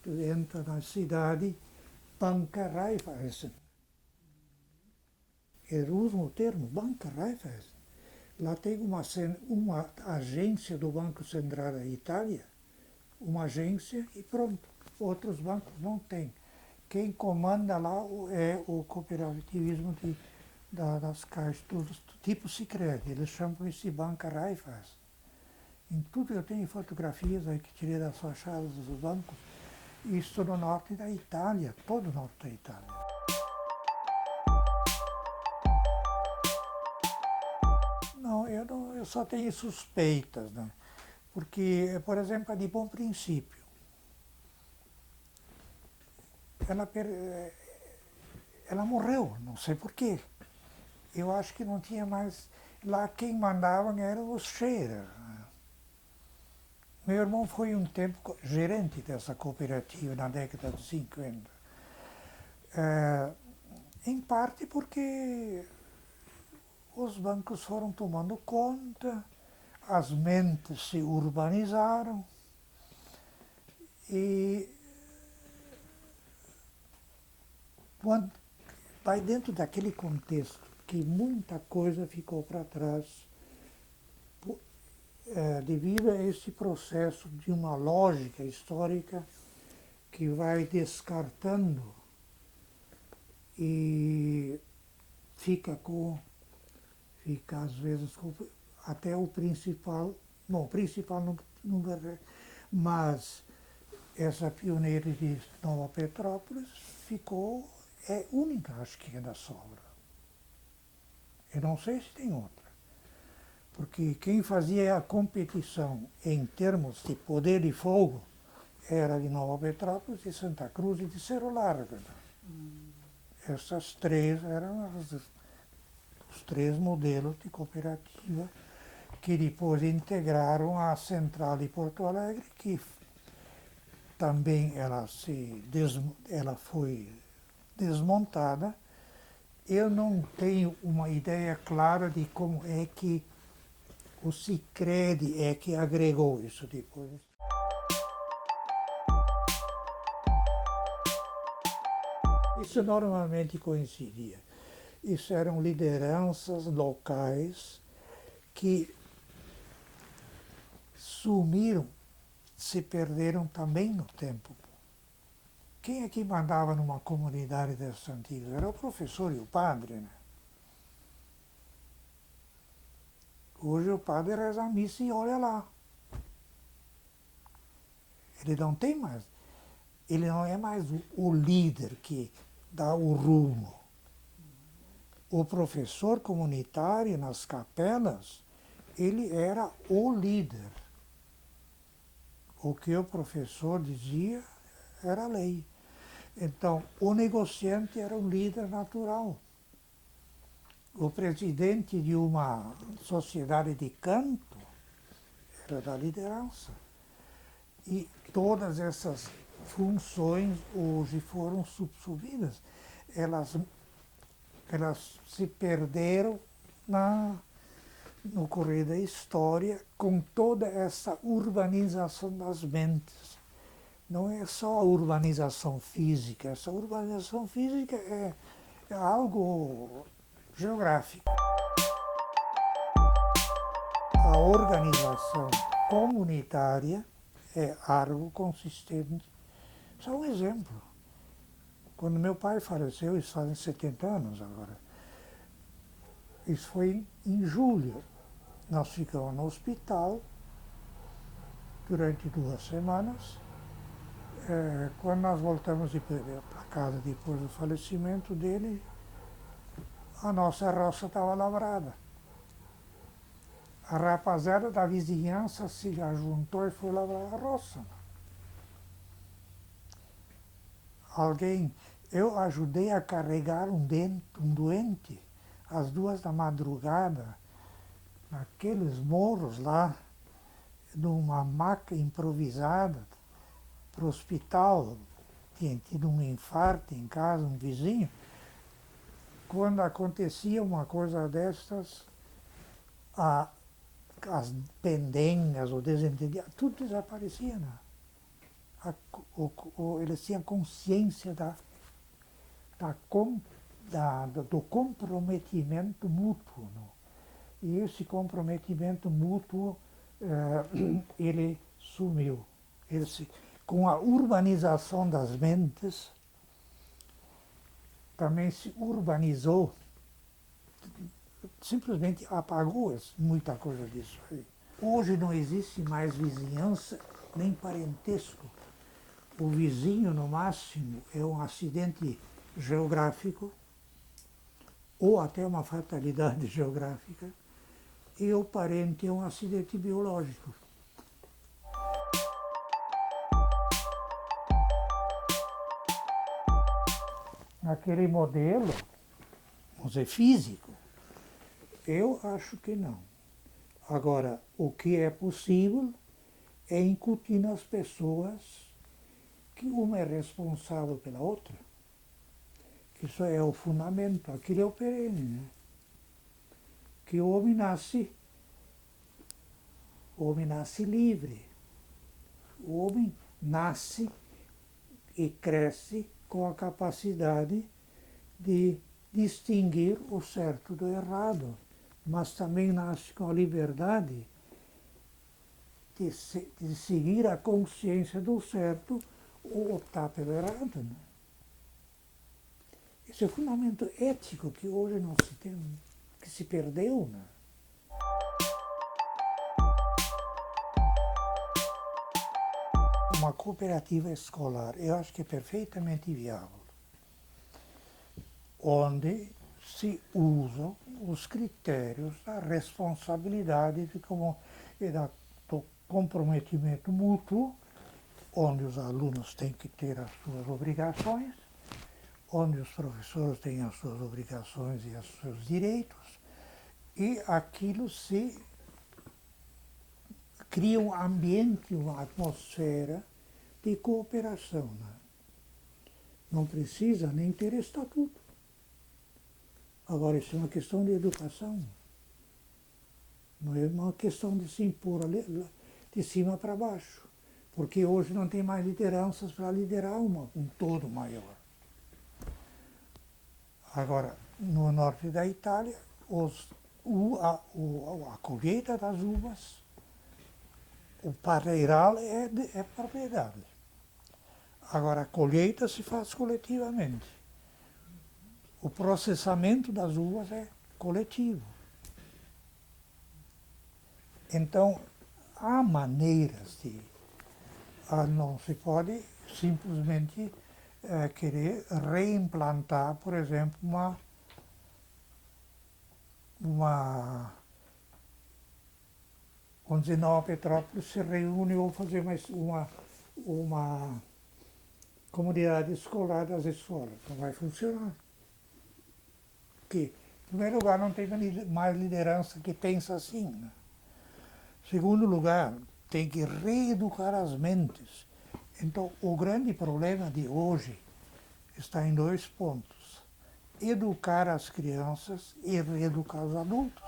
tu entra na cidade, Banca Raiffeisen. Eles usam o termo Banca Raiffeisen. Lá tem uma agência do Banco Central da Itália, uma agência e pronto. Outros bancos não têm. Quem comanda lá é o cooperativismo das caixas, do tipo Sicredi. Eles chamam esse Banca Raiffeisen. Em tudo eu tenho fotografias aí que tirei das fachadas dos bancos. Isso no norte da Itália, todo o norte da Itália. Não, eu só tenho suspeitas, né? Porque, por exemplo, a de Bom Princípio, ela morreu, não sei porquê. Eu acho que não tinha mais... Lá quem mandavam eram os Scherer. Né? Meu irmão foi um tempo gerente dessa cooperativa na década de 50. Em parte porque os bancos foram tomando conta, as mentes se urbanizaram, E quando vai dentro daquele contexto que muita coisa ficou para trás, devido a esse processo de uma lógica histórica que vai descartando e fica às vezes até o principal, bom, o principal nunca, mas essa pioneira de Nova Petrópolis ficou, é única, acho que é da sobra. Eu não sei se tem outra. Porque quem fazia a competição em termos de poder de fogo era de Nova Petrópolis, de Santa Cruz e de Cerro Largo. Essas três eram os três modelos de cooperativa que depois integraram a central de Porto Alegre, que também ela foi desmontada. Eu não tenho uma ideia clara de como é que o Sicredi é que agregou isso depois. Isso normalmente coincidia. Isso eram lideranças locais que sumiram, se perderam também no tempo. Quem é que mandava numa comunidade dessas antigas? Era o professor e o padre, né? Hoje o padre reza a missa e olha lá. Ele não tem mais, ele não é mais o líder que dá o rumo. O professor comunitário nas capelas, ele era o líder. O que o professor dizia era lei. Então, o negociante era um líder natural. O presidente de uma sociedade de canto era da liderança. E todas essas funções hoje foram subsumidas. Elas se perderam no correr da história com toda essa urbanização das mentes. Não é só a urbanização física, essa urbanização física é algo geográfico. A organização comunitária é algo consistente. Só um exemplo. Quando meu pai faleceu, isso fazem 70 anos agora, isso foi em julho. Nós ficamos no hospital durante 2 semanas. Quando nós voltamos para casa depois do falecimento dele, a nossa roça estava lavrada. A rapaziada da vizinhança se juntou e foi lavrar a roça. Eu ajudei a carregar um doente às 2 da madrugada, naqueles morros lá, numa maca improvisada, para o hospital. Tinha tido um infarto em casa, um vizinho. Quando acontecia uma coisa dessas, as pendengas, o desentendimento, tudo desaparecia. Né? Eles tinham consciência do comprometimento mútuo. Não? E esse comprometimento mútuo, ele sumiu. Com a urbanização das mentes, também se urbanizou, simplesmente apagou muita coisa disso aí. Hoje não existe mais vizinhança nem parentesco. O vizinho, no máximo, é um acidente geográfico ou até uma fatalidade geográfica, e o parente é um acidente biológico. Naquele modelo, vamos dizer, físico, eu acho que não. Agora, o que é possível é incutir nas pessoas que uma é responsável pela outra. Isso é o fundamento, aquilo é o perene, né? Que o homem nasce livre. O homem nasce e cresce com a capacidade de distinguir o certo do errado, mas também nasce com a liberdade de seguir a consciência do certo ou optar pelo errado. Né? Esse é o fundamento ético que hoje não se tem, que se perdeu. Né? Uma cooperativa escolar, eu acho que é perfeitamente viável, onde se usam os critérios da responsabilidade do comprometimento mútuo, onde os alunos têm que ter as suas obrigações, onde os professores têm as suas obrigações e os seus direitos, e aquilo se cria um ambiente, uma atmosfera de cooperação. Né? Não precisa nem ter estatuto. Agora, isso é uma questão de educação. Não é uma questão de se impor de cima para baixo. Porque hoje não tem mais lideranças para liderar um todo maior. Agora, no norte da Itália, a colheita das uvas, o parreiral é propriedade. Agora, a colheita se faz coletivamente. O processamento das uvas é coletivo. Então, há maneiras de... Não se pode simplesmente querer reimplantar, por exemplo, vamos dizer, Nova Petrópolis se reúne ou fazer uma comunidade escolar das escolas. Não vai funcionar. Porque, em primeiro lugar, não tem mais liderança que pensa assim. Né? Em segundo lugar, tem que reeducar as mentes. Então, o grande problema de hoje está em dois pontos. Educar as crianças e reeducar os adultos.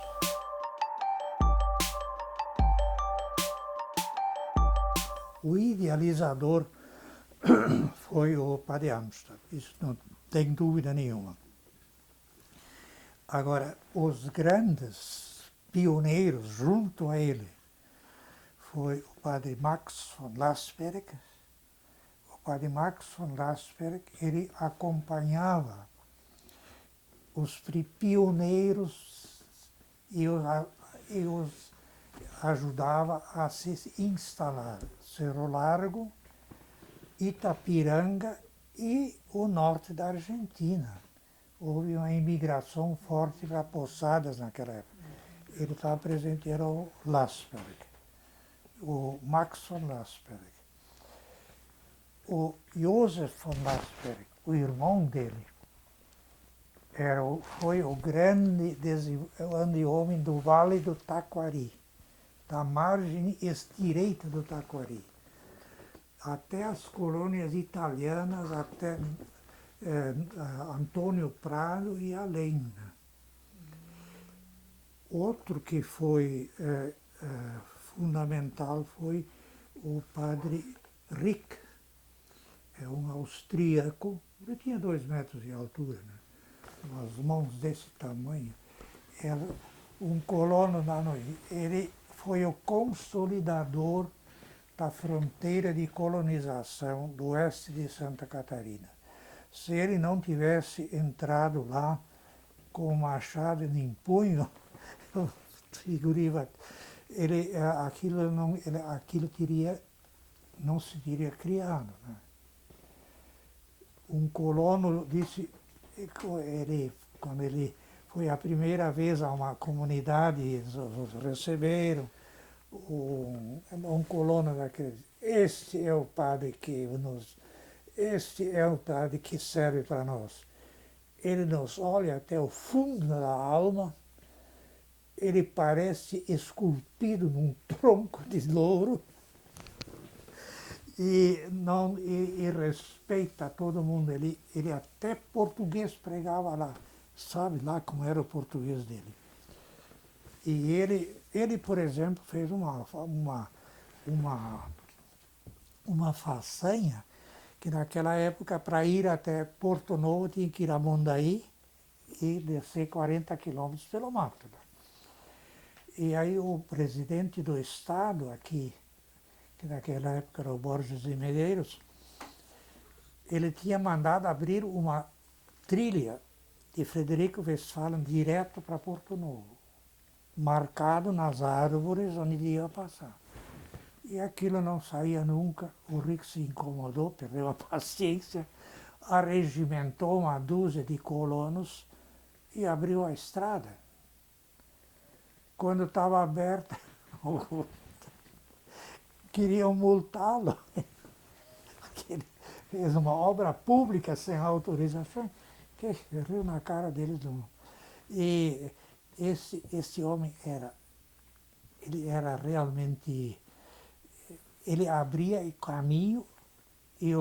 O idealizador foi o padre Amsterdam, isso não tem dúvida nenhuma. Agora, os grandes pioneiros junto a ele foi o padre Max von Lassberg. O padre Max von Lassberg, ele acompanhava os pioneiros e os ajudava a se instalar. Cerro Largo, Itapiranga e o norte da Argentina. Houve uma imigração forte para Posadas naquela época. Ele estava presente, era o Lassberg, o Max von Lassberg. O Josef von Lassberg, o irmão dele, foi o grande homem do Vale do Taquari, da margem direita do Taquari, até as colônias italianas, até Antônio Prado e além. Outro que foi fundamental foi o padre Rick, é um austríaco, ele tinha 2 metros de altura, né? Umas mãos desse tamanho. Era um colono da noite. Ele foi o consolidador da fronteira de colonização do oeste de Santa Catarina. Se ele não tivesse entrado lá com o machado em punho, aquilo não se teria criado. Né? Um colono disse, quando ele foi a primeira vez a uma comunidade, eles receberam um colono daqueles. Este é o padre que serve para nós. Ele nos olha até o fundo da alma, ele parece esculpido num tronco de louro e respeita todo mundo. Ele até português pregava lá, sabe lá como era o português dele. E ele por exemplo, fez uma uma façanha, que naquela época, para ir até Porto Novo, tinha que ir a Mondaí e descer 40 quilômetros pelo mato. E aí o presidente do Estado aqui, que naquela época era o Borges de Medeiros, ele tinha mandado abrir uma trilha de Frederico Westphalen direto para Porto Novo, marcado nas árvores onde ele ia passar. E aquilo não saía nunca, o Rick se incomodou, perdeu a paciência, arregimentou uma dúzia de colonos e abriu a estrada. Quando estava aberta, queriam multá-lo. Ele fez uma obra pública sem autorização, que riu na cara deles. E esse homem ele era realmente, ele abria o caminho e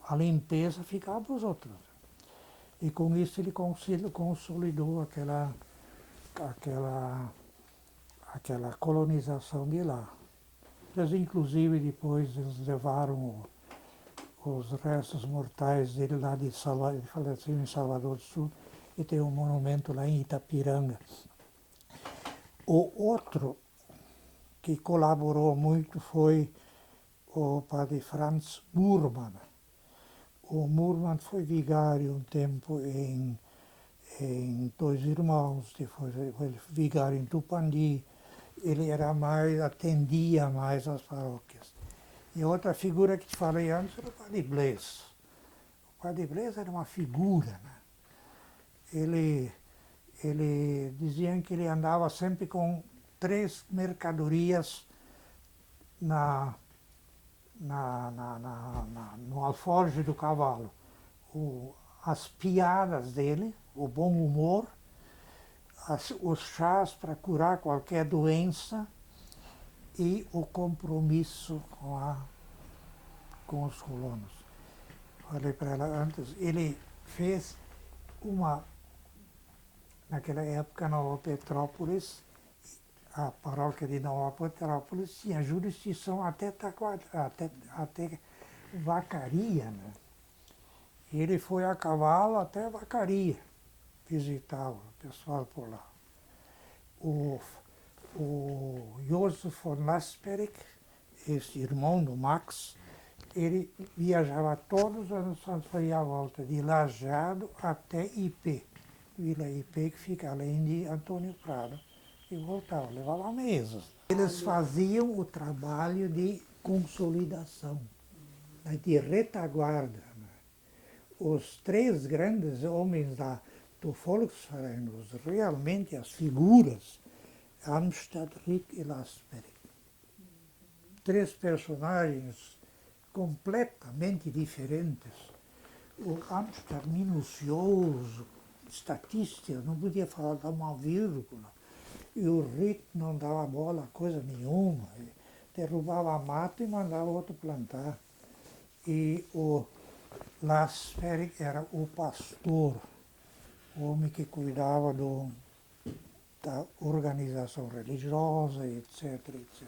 a limpeza ficava para os outros. E com isso ele consolidou aquela colonização de lá. Eles, inclusive, depois eles levaram os restos mortais dele lá de Salvador, ele faleceu em Salvador do Sul, e tem um monumento lá em Itapiranga. O outro que colaborou muito foi o padre Franz Murmann. O Murmann foi vigário um tempo em Dois Irmãos, depois foi vigário em Tupandi. Ele atendia mais as paróquias. E outra figura que te falei antes era o padre Blaise. O padre Blaise era uma figura, né? Ele diziam que ele andava sempre com 3 mercadorias no alforje do cavalo. As piadas dele, o bom humor, os chás para curar qualquer doença e o compromisso com os colonos. Falei para ela antes, ele fez naquela época, Nova Petrópolis, a paróquia de Nova Petrópolis tinha jurisdição até Vacaria, né? Ele foi a cavalo até Vacaria visitar o pessoal por lá. O Josef von Lasperek, esse irmão do Max, ele viajava todos os anos, fazia a volta de Lajeado até Ipê, Vila Ipê, que fica além de Antônio Prado, e voltava, levava meses. Eles faziam o trabalho de consolidação, de retaguarda. Os 3 grandes homens do Volksverein, realmente as figuras, Amstad, Rick e Lasperek. 3 personagens completamente diferentes. O Amstad minucioso, estatística, não podia falar de uma vírgula. E o Rick não dava bola a coisa nenhuma. Derrubava mato e mandava outro plantar. E o Lasperek era o pastor, o homem que cuidava da organização religiosa, etc, etc.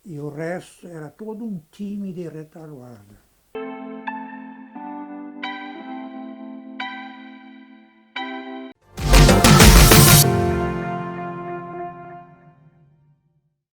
E o resto era todo um time de retaguarda.